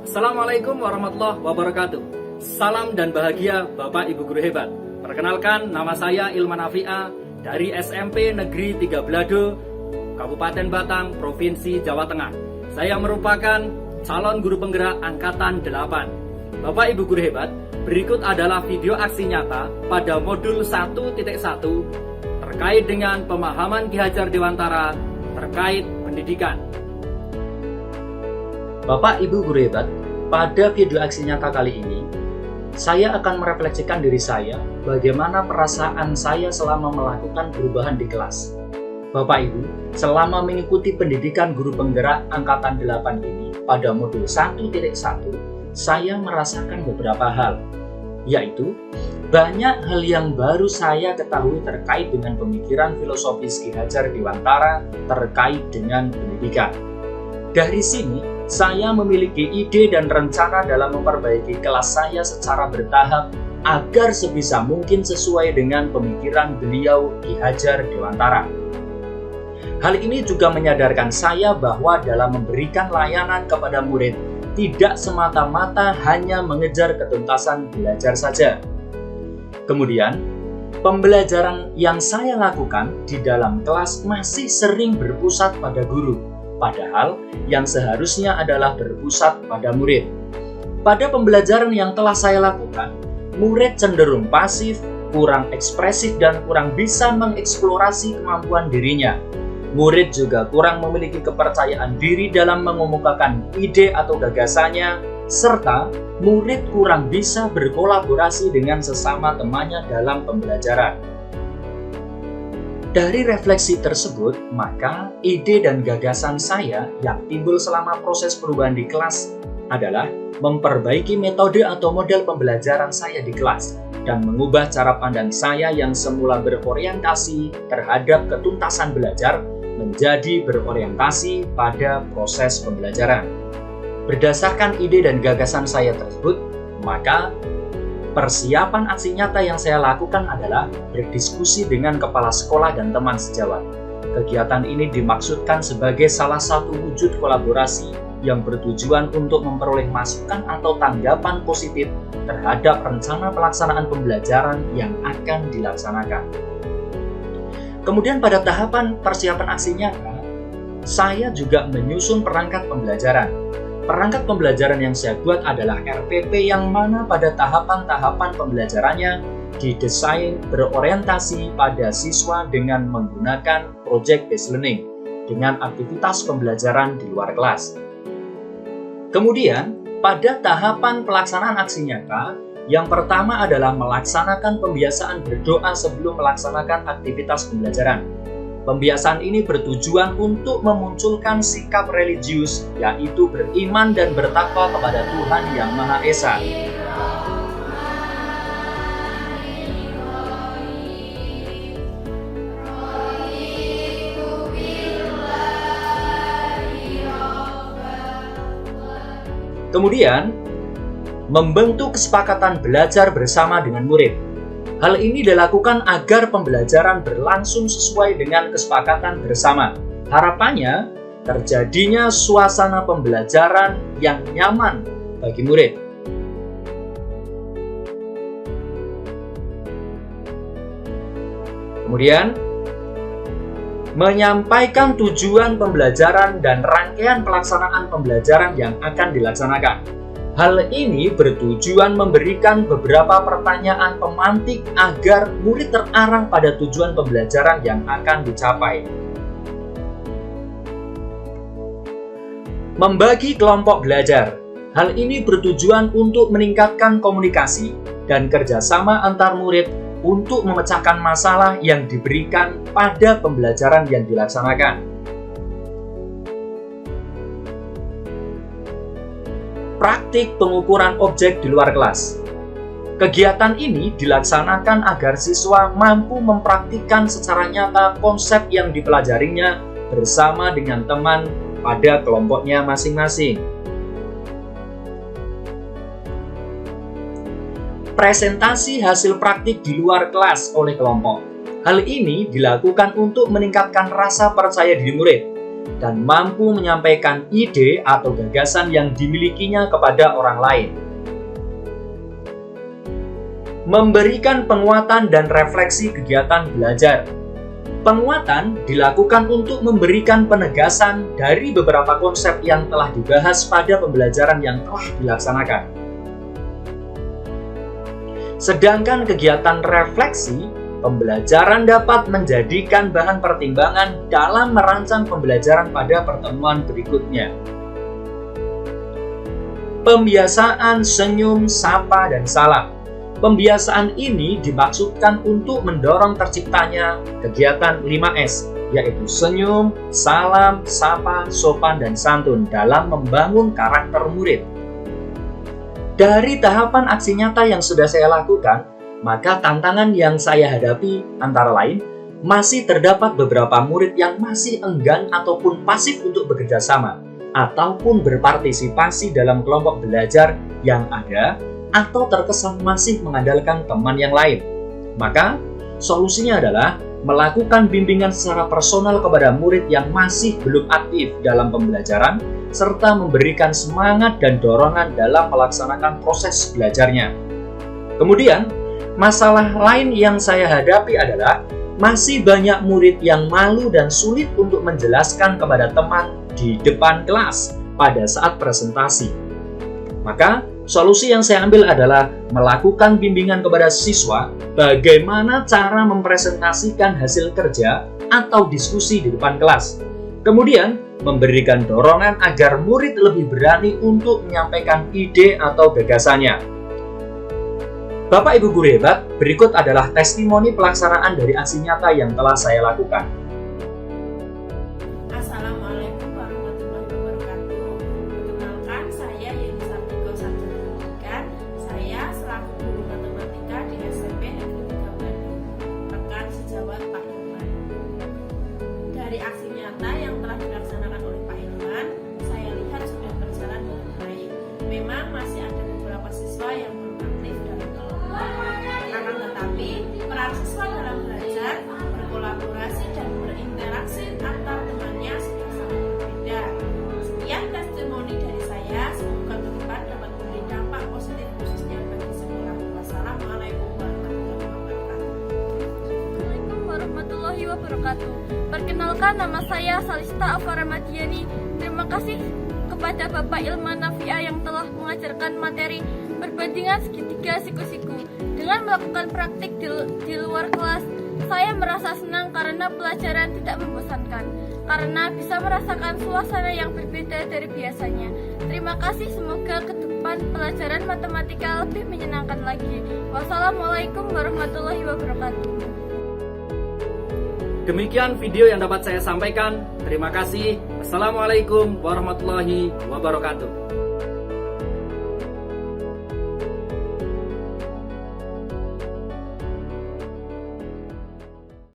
Assalamualaikum warahmatullahi wabarakatuh. Salam dan bahagia Bapak Ibu Guru Hebat. Perkenalkan, nama saya Ilman Afi'a dari SMP Negeri 3 Belado, Kabupaten Batang, Provinsi Jawa Tengah. Saya merupakan calon guru penggerak Angkatan 8. Bapak Ibu Guru Hebat, berikut adalah video aksi nyata pada modul 1.1 terkait dengan pemahaman Ki Hajar Dewantara terkait pendidikan. Bapak Ibu Guru Hebat, pada video aksi nyata kali ini, saya akan merefleksikan diri saya bagaimana perasaan saya selama melakukan perubahan di kelas. Bapak Ibu, selama mengikuti pendidikan guru penggerak Angkatan 8 ini pada modul 1.1, saya merasakan beberapa hal, yaitu banyak hal yang baru saya ketahui terkait dengan pemikiran filosofis Ki Hajar Dewantara terkait dengan pendidikan. Dari sini, saya memiliki ide dan rencana dalam memperbaiki kelas saya secara bertahap agar sebisa mungkin sesuai dengan pemikiran beliau Ki Hajar Dewantara. Hal ini juga menyadarkan saya bahwa dalam memberikan layanan kepada murid tidak semata-mata hanya mengejar ketuntasan belajar saja. Kemudian, pembelajaran yang saya lakukan di dalam kelas masih sering berpusat pada guru, padahal yang seharusnya adalah berpusat pada murid. Pada pembelajaran yang telah saya lakukan, murid cenderung pasif, kurang ekspresif, dan kurang bisa mengeksplorasi kemampuan dirinya. Murid juga kurang memiliki kepercayaan diri dalam mengemukakan ide atau gagasannya, serta murid kurang bisa berkolaborasi dengan sesama temannya dalam pembelajaran. Dari refleksi tersebut, maka ide dan gagasan saya yang timbul selama proses perubahan di kelas adalah memperbaiki metode atau model pembelajaran saya di kelas dan mengubah cara pandang saya yang semula berorientasi terhadap ketuntasan belajar menjadi berorientasi pada proses pembelajaran. Berdasarkan ide dan gagasan saya tersebut, maka persiapan aksi nyata yang saya lakukan adalah berdiskusi dengan kepala sekolah dan teman sejawat. Kegiatan ini dimaksudkan sebagai salah satu wujud kolaborasi yang bertujuan untuk memperoleh masukan atau tanggapan positif terhadap rencana pelaksanaan pembelajaran yang akan dilaksanakan. Kemudian pada tahapan persiapan aksi nyata, saya juga menyusun perangkat pembelajaran. Perangkat pembelajaran yang saya buat adalah RPP yang mana pada tahapan-tahapan pembelajarannya didesain berorientasi pada siswa dengan menggunakan project based learning dengan aktivitas pembelajaran di luar kelas. Kemudian, pada tahapan pelaksanaan aksi nyata, yang pertama adalah melaksanakan pembiasaan berdoa sebelum melaksanakan aktivitas pembelajaran. Pembiasaan ini bertujuan untuk memunculkan sikap religius, yaitu beriman dan bertakwa kepada Tuhan Yang Maha Esa. Kemudian, membentuk kesepakatan belajar bersama dengan murid. Hal ini dilakukan agar pembelajaran berlangsung sesuai dengan kesepakatan bersama. Harapannya, terjadinya suasana pembelajaran yang nyaman bagi murid. Kemudian, menyampaikan tujuan pembelajaran dan rangkaian pelaksanaan pembelajaran yang akan dilaksanakan. Hal ini bertujuan memberikan beberapa pertanyaan pemantik agar murid terarah pada tujuan pembelajaran yang akan dicapai. Membagi kelompok belajar. Hal ini bertujuan untuk meningkatkan komunikasi dan kerjasama antar murid untuk memecahkan masalah yang diberikan pada pembelajaran yang dilaksanakan. Praktik pengukuran objek di luar kelas. Kegiatan ini dilaksanakan agar siswa mampu mempraktikkan secara nyata konsep yang dipelajarinya bersama dengan teman pada kelompoknya masing-masing. presentasi hasil praktik di luar kelas oleh kelompok. Hal ini dilakukan untuk meningkatkan rasa percaya diri murid dan mampu menyampaikan ide atau gagasan yang dimilikinya kepada orang lain. Memberikan penguatan dan refleksi kegiatan belajar. Penguatan dilakukan untuk memberikan penegasan dari beberapa konsep yang telah dibahas pada pembelajaran yang telah dilaksanakan. Sedangkan kegiatan refleksi, pembelajaran dapat menjadikan bahan pertimbangan dalam merancang pembelajaran pada pertemuan berikutnya. Pembiasaan senyum, sapa, dan salam. Pembiasaan ini dimaksudkan untuk mendorong terciptanya kegiatan 5S, yaitu senyum, salam, sapa, sopan, dan santun dalam membangun karakter murid. Dari tahapan aksi nyata yang sudah saya lakukan, maka tantangan yang saya hadapi antara lain, masih terdapat beberapa murid yang masih enggan ataupun pasif untuk bekerja sama, ataupun berpartisipasi dalam kelompok belajar yang ada, atau terkesan masih mengandalkan teman yang lain. Maka, solusinya adalah melakukan bimbingan secara personal kepada murid yang masih belum aktif dalam pembelajaran, serta memberikan semangat dan dorongan dalam melaksanakan proses belajarnya. Kemudian, masalah lain yang saya hadapi adalah masih banyak murid yang malu dan sulit untuk menjelaskan kepada teman di depan kelas pada saat presentasi. Maka, solusi yang saya ambil adalah melakukan bimbingan kepada siswa bagaimana cara mempresentasikan hasil kerja atau diskusi di depan kelas. Kemudian, memberikan dorongan agar murid lebih berani untuk menyampaikan ide atau gagasannya. Bapak Ibu guru hebat, berikut adalah testimoni pelaksanaan dari aksi nyata yang telah saya lakukan. Assalamualaikum warahmatullahi wabarakatuh. Perkenalkan, saya Yeni Sartiko Sarjana. Saya selaku guru matematika di SMP Negeri 3 Bandung, rekan sejawat Pak Ilman. Dari aksi nyata yang telah dilaksanakan oleh Pak Ilman, saya lihat sudah berjalan dengan baik. Memang masih ada beberapa siswa yang belum aktif dalam kelompok. Akan tetapi, peran siswa dalam belajar, berkolaborasi dan berinteraksi antar temannya sudah sangat berbeda. Sekian testimoni dari saya, semoga ke depan dapat memberi dampak positif khususnya bagi sekolah. Wassalamualaikum warahmatullahi wabarakatuh. Assalamualaikum warahmatullahi wabarakatuh. Perkenalkan, nama saya Salista Afaramadiani. Terima kasih kepada Bapak Ilman Nafia yang telah mengajarkan materi perbandingan segitiga siku-siku. Dengan melakukan praktik di luar kelas, saya merasa senang karena pelajaran tidak membosankan, karena bisa merasakan suasana yang berbeda dari biasanya. Terima kasih, semoga ke depan pelajaran matematika lebih menyenangkan lagi. Wassalamualaikum warahmatullahi wabarakatuh. Demikian video yang dapat saya sampaikan. Terima kasih. Assalamualaikum warahmatullahi wabarakatuh.